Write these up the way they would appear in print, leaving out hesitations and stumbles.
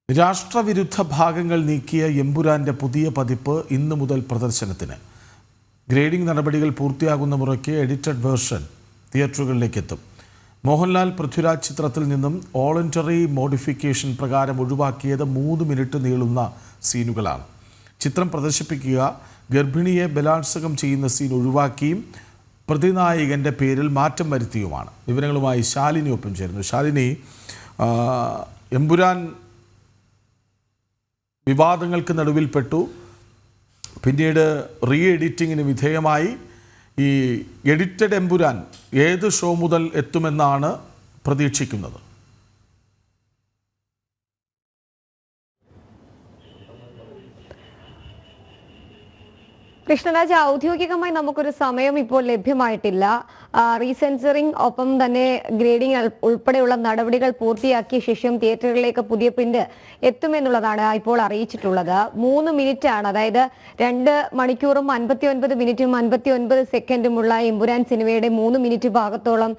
രാഷ്ട്രവിരുദ്ധ ഭാഗങ്ങൾ നീക്കിയ എമ്പുരാൻ്റെ പുതിയ പതിപ്പ് ഇന്നു മുതൽ പ്രദർശനത്തിന്. ഗ്രേഡിംഗ് നടപടികൾ പൂർത്തിയാകുന്ന മുറയ്ക്ക് എഡിറ്റഡ് വേർഷൻ തിയേറ്ററുകളിലേക്ക് എത്തും. മോഹൻലാൽ പൃഥ്വിരാജ് ചിത്രത്തിൽ നിന്നും വോളണ്ടറി മോഡിഫിക്കേഷൻ പ്രകാരം ഒഴിവാക്കിയത് 3 മിനിറ്റ് നീളുന്ന സീനുകളാണ്. ചിത്രം പ്രദർശിപ്പിക്കുക ഗർഭിണിയെ ബലാത്സംഗം ചെയ്യുന്ന സീൻ ഒഴിവാക്കിയും പ്രതിനായകൻ്റെ പേരിൽ മാറ്റം വരുത്തിയുമാണ്. വിവരങ്ങളുമായി ശാലിനി ഒപ്പം ചേരുന്നു. ശാലിനി, എമ്പുരാൻ വിവാദങ്ങൾക്ക് നടുവിൽപ്പെട്ടു. പിന്നീട് റീ എഡിറ്റിങ്ങിന് വിധേയമായി. ഈ എഡിറ്റഡ് എമ്പുരാൻ ഏത് ഷോ മുതൽ എത്തുമെന്നാണ് പ്രതീക്ഷിക്കുന്നത്? കൃഷ്ണരാജ്, ഔദ്യോഗികമായി നമുക്കൊരു സമയം ഇപ്പോൾ ലഭ്യമായിട്ടില്ല. റീസെൻസറിംഗ് ഒപ്പം തന്നെ ഗ്രേഡിംഗ് ഉൾപ്പെടെയുള്ള നടപടികൾ പൂർത്തിയാക്കിയ ശേഷം തിയേറ്ററുകളിലേക്ക് പുതിയ പ്രിന്റ് എത്തുമെന്നുള്ളതാണ് ഇപ്പോൾ അറിയിച്ചിട്ടുള്ളത്. 3 മിനിറ്റ് ആണ്, അതായത് 2 മണിക്കൂറും 59 മിനിറ്റും 59 സെക്കൻഡുമുള്ള എമ്പുരാൻ സിനിമയുടെ 3 മിനിറ്റ് ഭാഗത്തോളം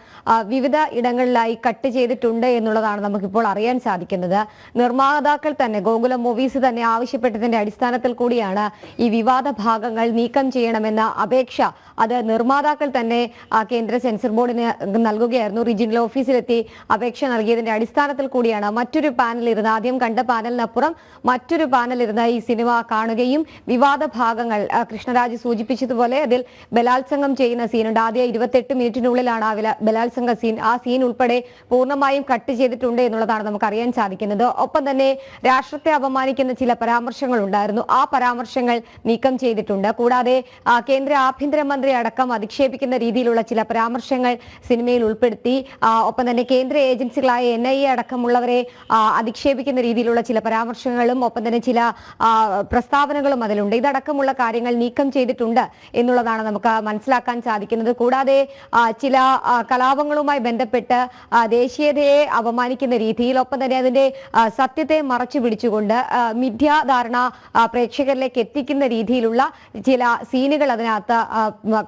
വിവിധ ഇടങ്ങളിലായി കട്ട് ചെയ്തിട്ടുണ്ട് എന്നുള്ളതാണ് നമുക്കിപ്പോൾ അറിയാൻ സാധിക്കുന്നത്. നിർമ്മാതാക്കൾ തന്നെ, ഗോകുലം മൂവീസ് തന്നെ ആവശ്യപ്പെട്ടതിന്റെ അടിസ്ഥാനത്തിൽ കൂടിയാണ് ഈ വിവാദ ഭാഗങ്ങൾ നീക്കം ചെയ്യണമെന്ന അപേക്ഷ അത് നിർമ്മാതാക്കൾ തന്നെ കേന്ദ്ര സെൻസർ ബോർഡിന് നൽകുകയായിരുന്നു. റീജിയണൽ ഓഫീസിലെത്തി അപേക്ഷ നൽകിയതിന്റെ അടിസ്ഥാനത്തിൽ കൂടിയാണ് മറ്റൊരു പാനൽ ഇരുന്ന്, ആദ്യം കണ്ട പാനലിനപ്പുറം മറ്റൊരു പാനൽ ഇരുന്ന് ഈ സിനിമ കാണുകയും വിവാദ ഭാഗങ്ങൾ കൃഷ്ണരാജ് സൂചിപ്പിച്ചതുപോലെ അതിൽ ബലാത്സംഗം ചെയ്യുന്ന സീനുണ്ട്. ആദ്യം 28 മിനിറ്റിനുള്ളിലാണ് ആ ബലാത്സംഗ സീൻ. ആ സീൻ ഉൾപ്പെടെ പൂർണ്ണമായും കട്ട് ചെയ്തിട്ടുണ്ട് എന്നുള്ളതാണ് നമുക്ക് അറിയാൻ സാധിക്കുന്നത്. ഒപ്പം തന്നെ രാഷ്ട്രത്തെ അപമാനിക്കുന്ന ചില പരാമർശങ്ങൾ ഉണ്ടായിരുന്നു. ആ പരാമർശങ്ങൾ നീക്കം ചെയ്തിട്ടുണ്ട്. കൂടാതെ കേന്ദ്ര ആഭ്യന്തരമന്ത്രി അടക്കം അധിക്ഷേപിക്കുന്ന രീതിയിലുള്ള ചില പരാമർശങ്ങൾ സിനിമയിൽ ഉൾപ്പെടുത്തി. ഒപ്പം തന്നെ കേന്ദ്ര ഏജൻസികളായ NIA അടക്കമുള്ളവരെ അധിക്ഷേപിക്കുന്ന രീതിയിലുള്ള ചില പരാമർശങ്ങളും ഒപ്പം തന്നെ ചില പ്രസ്താവനകളും അതിലുണ്ട്. ഇതടക്കമുള്ള കാര്യങ്ങൾ നീക്കം ചെയ്തിട്ടുണ്ട് എന്നുള്ളതാണ് നമുക്ക് മനസ്സിലാക്കാൻ സാധിക്കുന്നത്. കൂടാതെ ചില കലാപങ്ങളുമായി ബന്ധപ്പെട്ട് ദേശീയതയെ അപമാനിക്കുന്ന രീതിയിൽ, ഒപ്പം തന്നെ അതിന്റെ സത്യത്തെ മറച്ചു പിടിച്ചുകൊണ്ട് മിഥ്യാധാരണ പ്രേക്ഷകരിലേക്ക് എത്തിക്കുന്ന രീതിയിലുള്ള ചില സീനുകൾ അതിനകത്ത്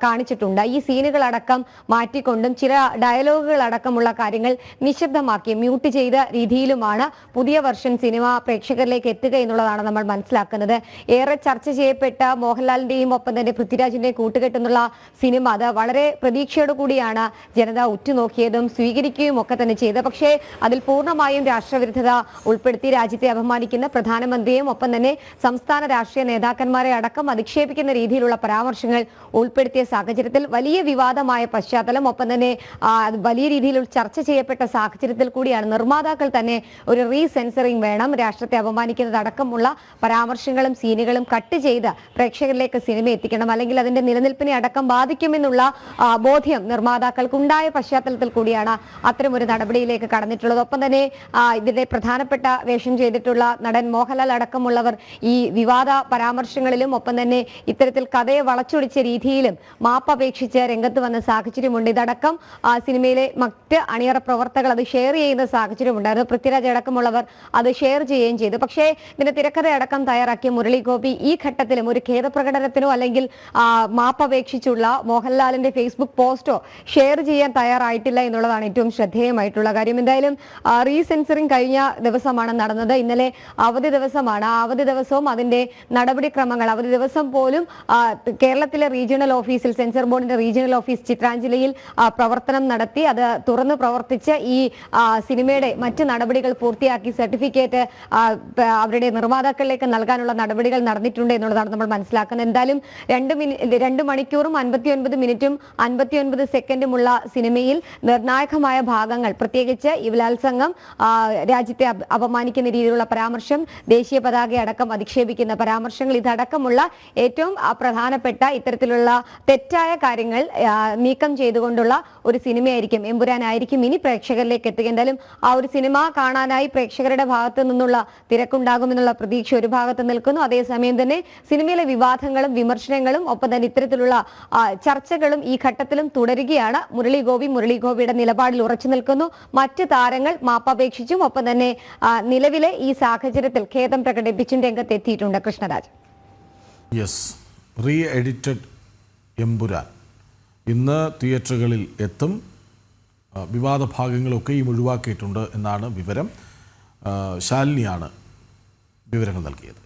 കാണിച്ചിട്ടുണ്ട്. ഈ സീനുകൾ അടക്കം മാറ്റിക്കൊണ്ടും ചില ഡയലോഗുകൾ അടക്കമുള്ള കാര്യങ്ങൾ നിശബ്ദമാക്കി മ്യൂട്ട് ചെയ്ത രീതിയിലുമാണ് പുതിയ വെർഷൻ സിനിമ പ്രേക്ഷകരിലേക്ക് എത്തുക എന്നുള്ളതാണ് നമ്മൾ മനസ്സിലാക്കുന്നത്. ഏറെ ചർച്ച ചെയ്യപ്പെട്ട മോഹൻലാലിന്റെയും ഒപ്പം തന്നെ പൃഥ്വിരാജിന്റെയും കൂട്ടുകെട്ടെന്നുള്ള സിനിമ അത് വളരെ പ്രതീക്ഷയോടു കൂടിയാണ് ജനത ഉറ്റുനോക്കിയതും സ്വീകരിക്കുകയും ഒക്കെ തന്നെ ചെയ്തത്. പക്ഷേ അതിൽ പൂർണ്ണമായും രാഷ്ട്രവിരുദ്ധത ഉൾപ്പെടുത്തി രാജ്യത്തെ അപമാനിക്കുന്ന പ്രധാനമന്ത്രിയും ഒപ്പം തന്നെ സംസ്ഥാന രാഷ്ട്രീയ നേതാക്കന്മാരെ അടക്കം അധിക്ഷേപിക്കുന്ന രീതിയിലുള്ള പരാമർശങ്ങൾ ഉൾപ്പെടുത്തിയ സാഹചര്യത്തിൽ വലിയ വിവാദമായ പശ്ചാത്തലം, ഒപ്പം തന്നെ വലിയ രീതിയിൽ ചർച്ച ചെയ്യപ്പെട്ട സാഹചര്യത്തിൽ കൂടിയാണ് നിർമ്മാതാക്കൾ തന്നെ ഒരു റീസെൻസറിംഗ് വേണം, രാഷ്ട്രത്തെ അപമാനിക്കുന്നതടക്കമുള്ള പരാമർശങ്ങളും സീനുകളും കട്ട് ചെയ്ത് പ്രേക്ഷകരിലേക്ക് സിനിമ എത്തിക്കണം, അല്ലെങ്കിൽ അതിന്റെ നിലനിൽപ്പിനെ അടക്കം ബാധിക്കുമെന്നുള്ള ബോധ്യം നിർമ്മാതാക്കൾക്കുണ്ടായ പശ്ചാത്തലത്തിൽ കൂടിയാണ് അത്തരമൊരു നടപടിയിലേക്ക് കടന്നിട്ടുള്ളത്. ഒപ്പം തന്നെ ഇതിന്റെ പ്രധാനപ്പെട്ട വേഷം ചെയ്തിട്ടുള്ള നടൻ മോഹൻലാൽ അടക്കമുള്ളവർ ഈ വിവാദ പരാമർശങ്ങളിലും ഒപ്പം തന്നെ ഇത്തരത്തിൽ കഥയെ വളച്ചൊടിച്ച രീതിയിലും മാപ്പപേക്ഷിച്ച് രംഗത്ത് വന്ന സാഹചര്യമുണ്ട്. ഇതടക്കം സിനിമയിലെ മറ്റ് അണിയറ പ്രവർത്തകർ അത് ഷെയർ ചെയ്യുന്ന സാഹചര്യമുണ്ടായിരുന്നു. പൃഥ്വിരാജ് അടക്കമുള്ളവർ അത് ഷെയർ ചെയ്യുകയും ചെയ്തു. പക്ഷേ ഇതിന്റെ തിരക്കഥയടക്കം തയ്യാറാക്കിയ മുരളി ഗോപി ഈ ഘട്ടത്തിലും ഒരു ഖേദപ്രകടനത്തിനോ അല്ലെങ്കിൽ മാപ്പപേക്ഷിച്ചുള്ള മോഹൻലാലിന്റെ ഫേസ്ബുക്ക് പോസ്റ്റോ ഷെയർ ചെയ്യാൻ തയ്യാറായിട്ടില്ല എന്നുള്ളതാണ് ഏറ്റവും ശ്രദ്ധേയമായിട്ടുള്ള കാര്യം. എന്തായാലും റീസെൻസറിംഗ് കഴിഞ്ഞ ദിവസമാണ് നടന്നത്. ഇന്നലെ അവധി ദിവസമാണ്. ആ അവധി ദിവസവും അതിന്റെ നടപടിക്രമങ്ങൾ, അവധി ദിവസം പോലും കേരളത്തിലെ റീജിയണൽ ഓഫീസിൽ, സെൻസർ ബോർഡിന്റെ റീജിയണൽ ഓഫീസ് ചിത്രാഞ്ജലിയിൽ പ്രവർത്തനം നടത്തി അത് തുറന്ന് പ്രവർത്തിച്ച് ഈ സിനിമയുടെ മറ്റ് നടപടികൾ പൂർത്തിയാക്കി സർട്ടിഫിക്കറ്റ് അവരുടെ നിർമ്മാതാക്കളിലേക്ക് നൽകാനുള്ള നടപടികൾ നടന്നിട്ടുണ്ട് എന്നുള്ളതാണ് നമ്മൾ മനസ്സിലാക്കുന്നത്. എന്തായാലും 2 മണിക്കൂറും 59 മിനിറ്റും 59 സെക്കൻഡുമുള്ള സിനിമയിൽ നിർണായകമായ ഭാഗങ്ങൾ, പ്രത്യേകിച്ച് ഈ ബലാത്സംഗം, രാജ്യത്തെ അപമാനിക്കുന്ന രീതിയിലുള്ള പരാമർശം, ദേശീയ പതാക അടക്കം അധിക്ഷേപിക്കുന്ന പരാമർശങ്ങൾ, ഇതടക്കമുള്ള ഏറ്റവും പ്രധാനപ്പെട്ട ഇത്തരത്തിലുള്ള തെറ്റായ കാര്യങ്ങൾ നീക്കം ചെയ്തുകൊണ്ടുള്ള ഒരു സിനിമയായിരിക്കും, എമ്പുരാനായിരിക്കും ഇനി പ്രേക്ഷകരിലേക്ക് എത്തുക. എന്തായാലും ആ ഒരു സിനിമ കാണാനായി പ്രേക്ഷകരുടെ ഭാഗത്തു നിന്നുള്ള തിരക്കുണ്ടാകുമെന്നുള്ള പ്രതീക്ഷ ഒരു ഭാഗത്ത് നിൽക്കുന്നു. അതേസമയം തന്നെ സിനിമയിലെ വിവാദങ്ങളും വിമർശനങ്ങളും ഒപ്പം തന്നെ ഇത്തരത്തിലുള്ള ചർച്ചകളും ഈ ഘട്ടത്തിലും തുടരുകയാണ്. മുരളി ഗോപിയുടെ നിലപാടിൽ ഉറച്ചു നിൽക്കുന്നു. മറ്റ് താരങ്ങൾ മാപ്പപേക്ഷിച്ചും ഒപ്പം തന്നെ നിലവിലെ ഈ സാഹചര്യത്തിൽ ഖേദം പ്രകടിപ്പിച്ചും രംഗത്തെത്തിയിട്ടുണ്ട്. കൃഷ്ണരാജ്, റീ എഡിറ്റഡ് എമ്പുരാൻ ഇന്ന് തിയേറ്ററുകളിൽ എത്തും. വിവാദ ഭാഗങ്ങളൊക്കെയും ഒഴിവാക്കിയിട്ടുണ്ട് എന്നാണ് വിവരം. ശാലിനിയാണ് വിവരങ്ങൾ നൽകിയത്.